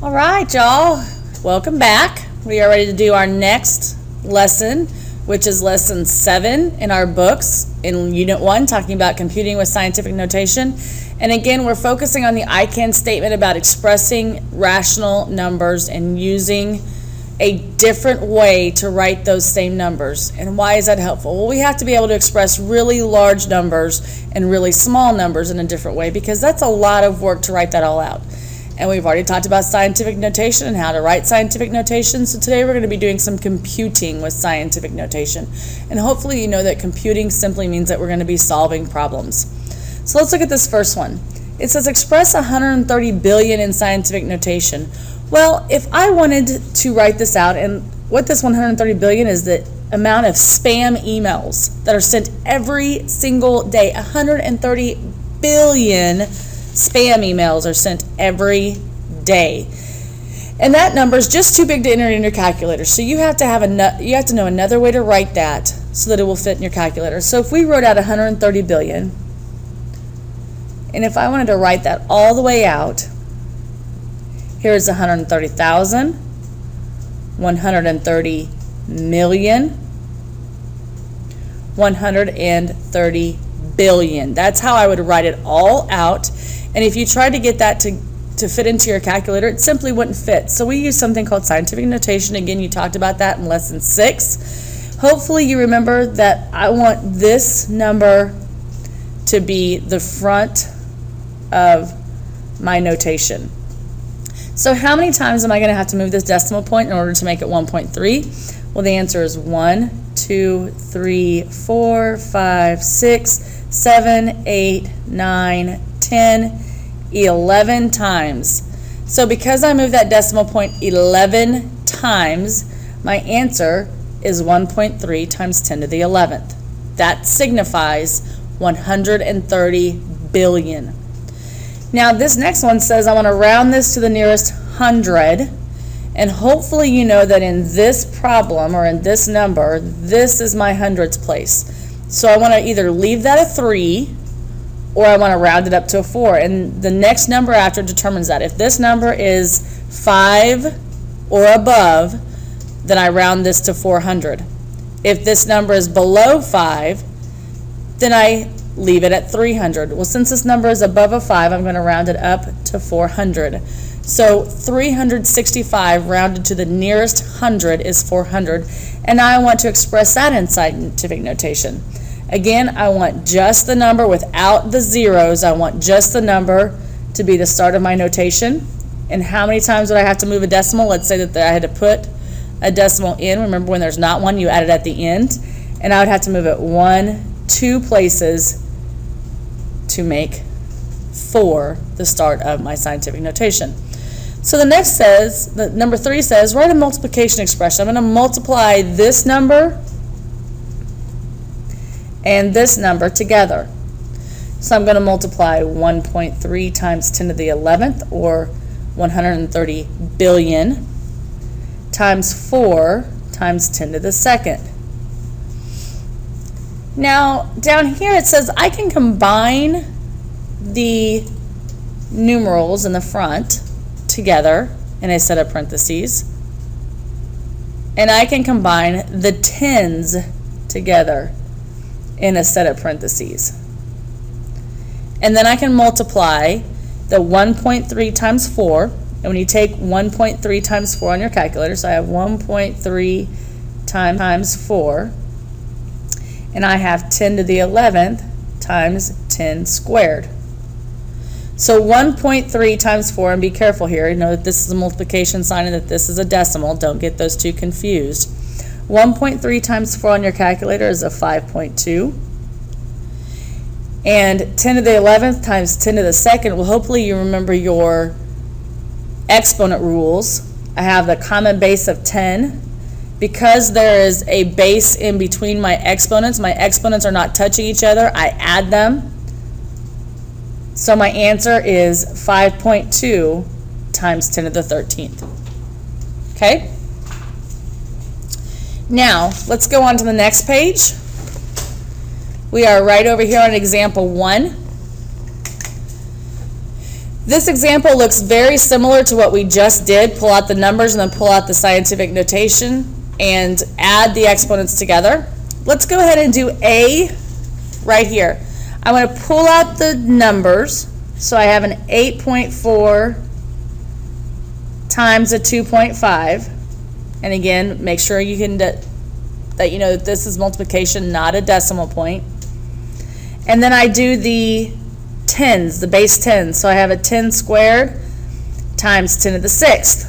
All right, y'all, welcome back. We are ready to do our next lesson, which is lesson 7 in our books in Unit 1, talking about computing with scientific notation. And again, we're focusing on the I can statement about expressing rational numbers and using a different way to write those same numbers. And why is that helpful? Well, we have to be able to express really large numbers and really small numbers in a different way, because that's a lot of work to write that all out. And we've already talked about scientific notation and how to write scientific notation. So today we're going to be doing some computing with scientific notation. And hopefully you know that computing simply means that we're going to be solving problems. So let's look at this first one. It says express 130 billion in scientific notation. Well, if I wanted to write this out, and what this 130 billion is the amount of spam emails that are sent every single day. 130 billion spam emails are sent every day, and that number is just too big to enter in your calculator. So you have to know another way to write that so that it will fit in your calculator. So if we wrote out 130 billion, and if I wanted to write that all the way out, here's 130,000, 130 million, 130 billion. That's how I would write it all out. And if you tried to get that to fit into your calculator, it simply wouldn't fit. So we use something called scientific notation. Again, you talked about that in lesson 6. Hopefully you remember that I want this number to be the front of my notation. So how many times am I going to have to move this decimal point in order to make it 1.3? Well, the answer is 1, 2, 3, 4, 5, 6, 7, 8, 9, 10, 11 times. So because I moved that decimal point 11 times, my answer is 1.3 times 10 to the 11th. That signifies 130 billion. Now this next one says I want to round this to the nearest 100, and hopefully you know that in this problem, or in this number, this is my hundreds place. So I want to either leave that a 3 or I want to round it up to a 4, and the next number after determines that. If this number is 5 or above, then I round this to 400. If this number is below 5, then I leave it at 300. Well, since this number is above a 5, I'm going to round it up to 400. So 365 rounded to the nearest 100 is 400, and now I want to express that in scientific notation. Again, I want just the number without the zeros. I want just the number to be the start of my notation. And how many times would I have to move a decimal? Let's say that I had to put a decimal in. Remember, when there's not one, you add it at the end. And I would have to move it 1, 2 places to make 4 the start of my scientific notation. So the next says, the number 3 says, write a multiplication expression. I'm going to multiply this number and this number together. So I'm going to multiply 1.3 times 10 to the 11th, or 130 billion, times 4 times 10 to the 2nd. Now down here it says I can combine the numerals in the front together in a set of parentheses, and I can combine the tens together in a set of parentheses. And then I can multiply the 1.3 times 4, and when you take 1.3 times 4 on your calculator, so I have 1.3 times 4, and I have 10 to the 11th times 10 squared. So 1.3 times 4, and be careful here, know that this is a multiplication sign and that this is a decimal. Don't get those two confused. 1.3 times 4 on your calculator is a 5.2. And 10 to the 11th times 10 to the 2nd, well, hopefully you remember your exponent rules. I have the common base of 10. Because there is a base in between my exponents are not touching each other, I add them. So my answer is 5.2 times 10 to the 13th. Okay? Now, let's go on to the next page. We are right over here on example 1. This example looks very similar to what we just did. Pull out the numbers and then pull out the scientific notation and add the exponents together. Let's go ahead and do A right here. I'm going to pull out the numbers. So I have an 8.4 times a 2.5. And again, make sure you can that you know that this is multiplication, not a decimal point. And then I do the tens, the base 10. So I have a 10 squared times 10 to the 6th.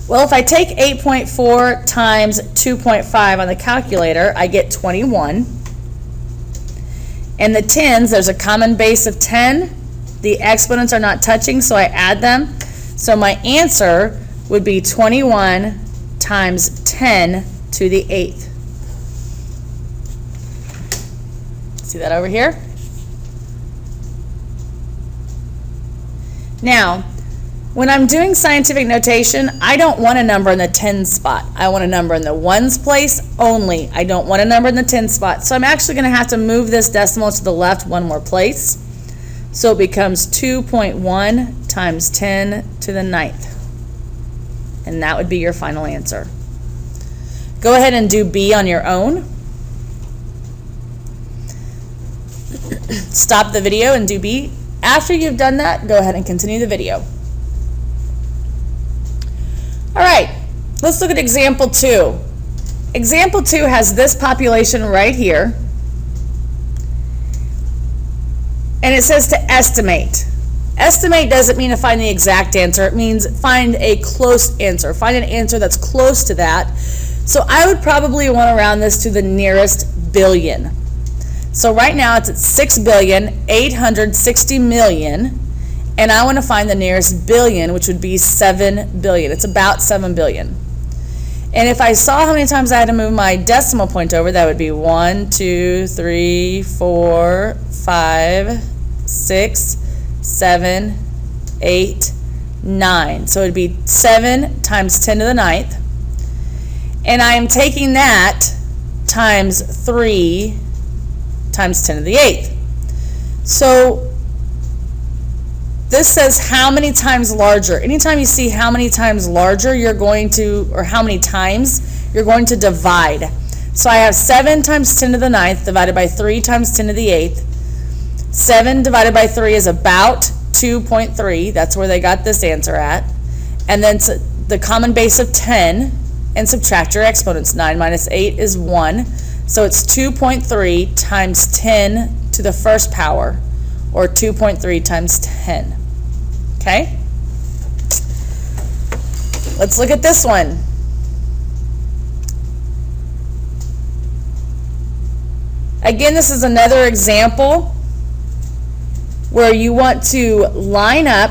Well, if I take 8.4 times 2.5 on the calculator, I get 21. And the tens, there's a common base of 10. The exponents are not touching, so I add them. So my answer would be 21 times 10 to the 8th. See that over here? Now, when I'm doing scientific notation, I don't want a number in the tens spot. I want a number in the ones place only. I don't want a number in the tens spot. So I'm actually going to have to move this decimal to the left one more place. So it becomes 2.1 times 10 to the 9th. And that would be your final answer. Go ahead and do B on your own. Stop the video and do B. After you've done that, go ahead and continue the video. All right, let's look at example 2. Example 2 has this population right here. And it says to estimate. Estimate doesn't mean to find the exact answer. It means find a close answer. Find an answer that's close to that. So I would probably want to round this to the nearest billion. So right now it's at 6,860,000,000, and I want to find the nearest billion, which would be 7 billion. It's about 7 billion. And if I saw how many times I had to move my decimal point over, that would be 1, 2, 3, 4, 5, 6, 7, 8, 9. So it would be 7 times 10 to the 9th. And I am taking that times 3 times 10 to the 8th. So this says how many times larger. Anytime you see how many times larger, you're going to, or how many times, you're going to divide. So I have 7 times 10 to the 9th divided by 3 times 10 to the 8th. 7 divided by 3 is about 2.3. That's where they got this answer at. And then the common base of 10, and subtract your exponents. 9 minus 8 is 1. So it's 2.3 times 10 to the first power, or 2.3 times 10. Okay? Let's look at this one. Again, this is another example where you want to line up,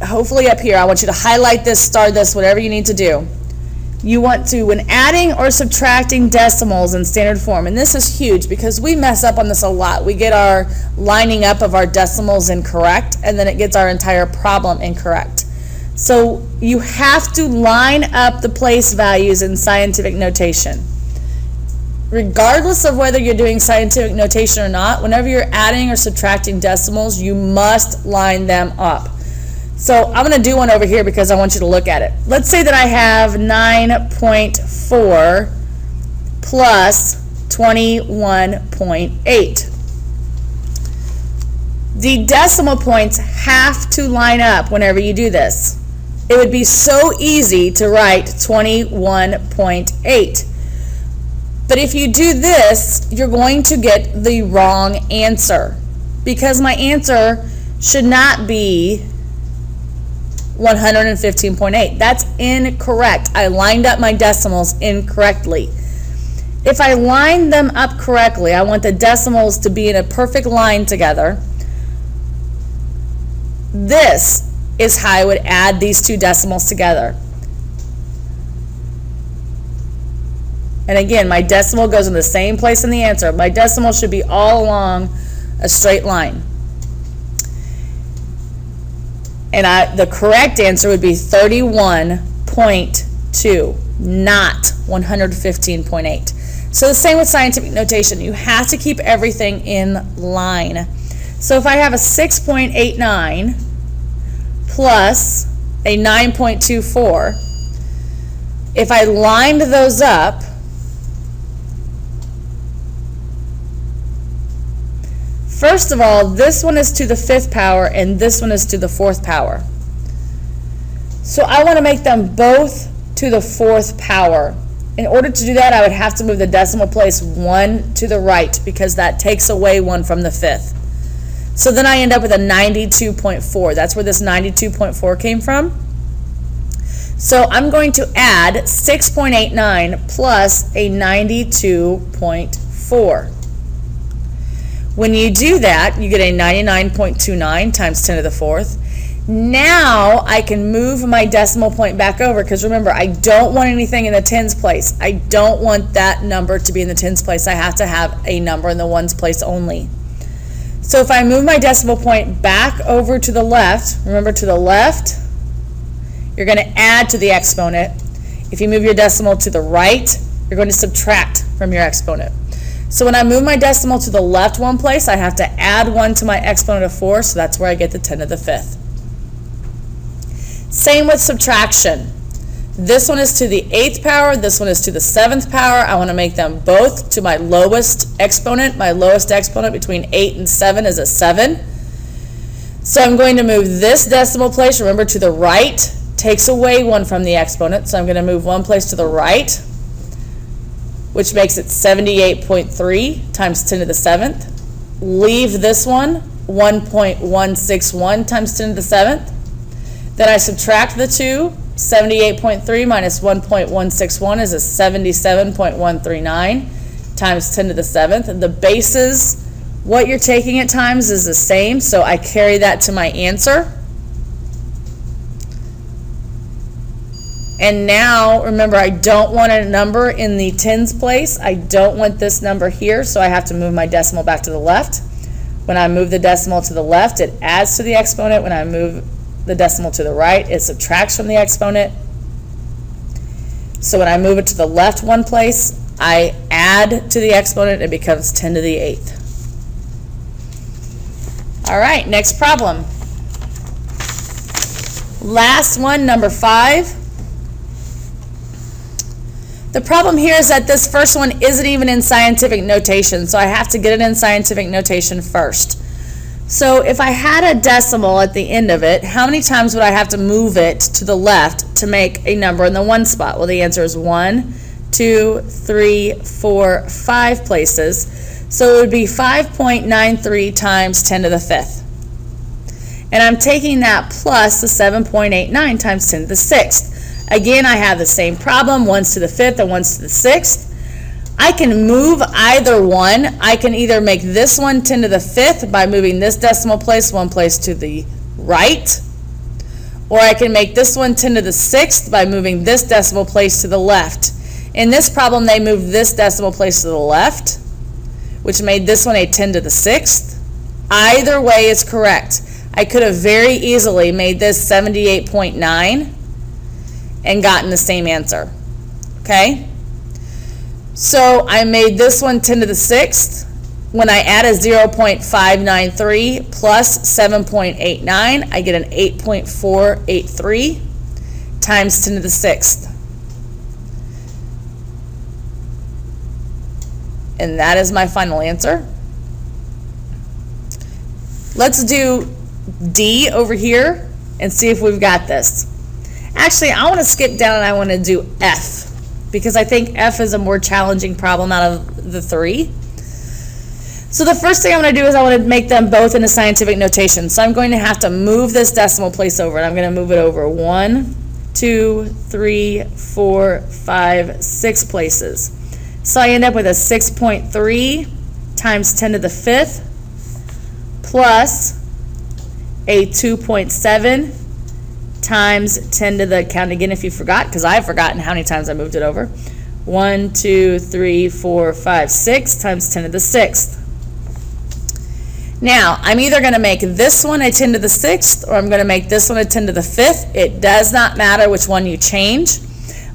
hopefully up here. I want you to highlight this, star this, whatever you need to do. You want to, when adding or subtracting decimals in standard form, and this is huge because we mess up on this a lot. We get our lining up of our decimals incorrect, and then it gets our entire problem incorrect. So you have to line up the place values in scientific notation. Regardless of whether you're doing scientific notation or not, whenever you're adding or subtracting decimals, you must line them up. So I'm going to do one over here because I want you to look at it. Let's say that I have 9.4 plus 21.8. The decimal points have to line up whenever you do this. It would be so easy to write 21.8. But if you do this, you're going to get the wrong answer, because my answer should not be 115.8. That's incorrect. I lined up my decimals incorrectly. If I line them up correctly, I want the decimals to be in a perfect line together. This is how I would add these two decimals together. And again, my decimal goes in the same place in the answer. My decimal should be all along a straight line. And the correct answer would be 31.2, not 115.8. So the same with scientific notation. You have to keep everything in line. So if I have a 6.89 plus a 9.24, if I lined those up, first of all, this one is to the 5th power and this one is to the 4th power. So I want to make them both to the 4th power. In order to do that, I would have to move the decimal place 1 to the right because that takes away 1 from the 5th. So then I end up with a 92.4. That's where this 92.4 came from. So I'm going to add 6.89 plus a 92.4. When you do that, you get a 99.29 times 10 to the 4th. Now I can move my decimal point back over because remember, I don't want anything in the tens place. I don't want that number to be in the tens place. I have to have a number in the ones place only. So if I move my decimal point back over to the left, remember to the left, you're going to add to the exponent. If you move your decimal to the right, you're going to subtract from your exponent. So when I move my decimal to the left one place, I have to add 1 to my exponent of 4, so that's where I get the 10 to the 5th. Same with subtraction. This one is to the 8th power, this one is to the 7th power. I want to make them both to my lowest exponent. My lowest exponent between 8 and 7 is a 7. So I'm going to move this decimal place, remember, to the right. Takes away 1 from the exponent, so I'm going to move 1 place to the right, which makes it 78.3 times 10 to the 7th. Leave this one, 1.161 times 10 to the 7th. Then I subtract the two. 78.3 minus 1.161 is a 77.139 times 10 to the 7th. And the bases, what you're taking at times is the same, so I carry that to my answer. And now, remember, I don't want a number in the tens place. I don't want this number here, so I have to move my decimal back to the left. When I move the decimal to the left, it adds to the exponent. When I move the decimal to the right, it subtracts from the exponent. So when I move it to the left one place, I add to the exponent. It becomes 10 to the 8th. All right, next problem. Last one, number 5. The problem here is that this first one isn't even in scientific notation, so I have to get it in scientific notation first. So if I had a decimal at the end of it, how many times would I have to move it to the left to make a number in the 1 spot? Well, the answer is 1, 2, 3, 4, 5 places. So it would be 5.93 times 10 to the 5th. And I'm taking that plus the 7.89 times 10 to the 6th. Again, I have the same problem, 1's to the 5th and 1's to the 6th. I can move either one. I can either make this one 10 to the 5th by moving this decimal place 1 place to the right, or I can make this one 10 to the 6th by moving this decimal place to the left. In this problem, they moved this decimal place to the left, which made this one a 10 to the 6th. Either way is correct. I could have very easily made this 78.9 and gotten the same answer, okay? So I made this one 10 to the 6th. When I add a 0.593 plus 7.89, I get an 8.483 times 10 to the 6th. And that is my final answer. Let's do D over here and see if we've got this. Actually, I want to skip down and I want to do F, because I think F is a more challenging problem out of the 3. So the first thing I'm going to do is I want to make them both in a scientific notation. So I'm going to have to move this decimal place over, and I'm going to move it over 1, 2, 3, 4, 5, 6 places. So I end up with a 6.3 times 10 to the 5th plus a 2.7 times 10 to the, count again if you forgot, because I've forgotten how many times I moved it over. 1, 2, 3, 4, 5, 6 times 10 to the 6th. Now, I'm either going to make this one a 10 to the 6th or I'm going to make this one a 10 to the 5th. It does not matter which one you change.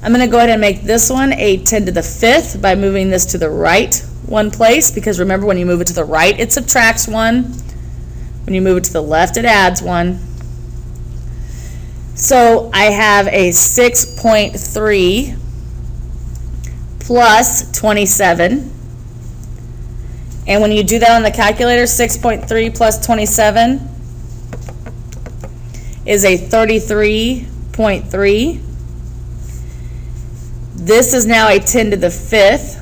I'm going to go ahead and make this one a 10 to the 5th by moving this to the right 1 place, because remember, when you move it to the right, it subtracts 1. When you move it to the left, it adds 1. So I have a 6.3 plus 27. And when you do that on the calculator, 6.3 plus 27 is a 33.3. This is now a 10 to the 5th.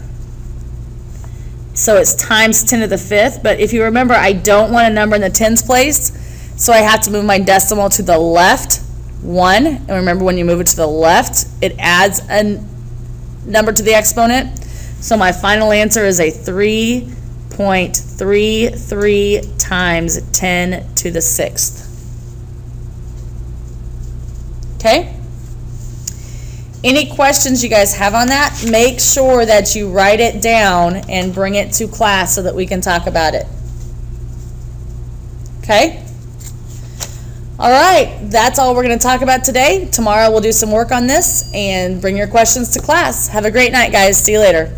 So it's times 10 to the 5th. But if you remember, I don't want a number in the tens place, so I have to move my decimal to the left 1. And remember, when you move it to the left, it adds a number to the exponent. So my final answer is a 3.33 times 10 to the 6th. Okay? Any questions you guys have on that? Make sure that you write it down and bring it to class so that we can talk about it. Okay? All right, that's all we're going to talk about today. Tomorrow we'll do some work on this and bring your questions to class. Have a great night, guys. See you later.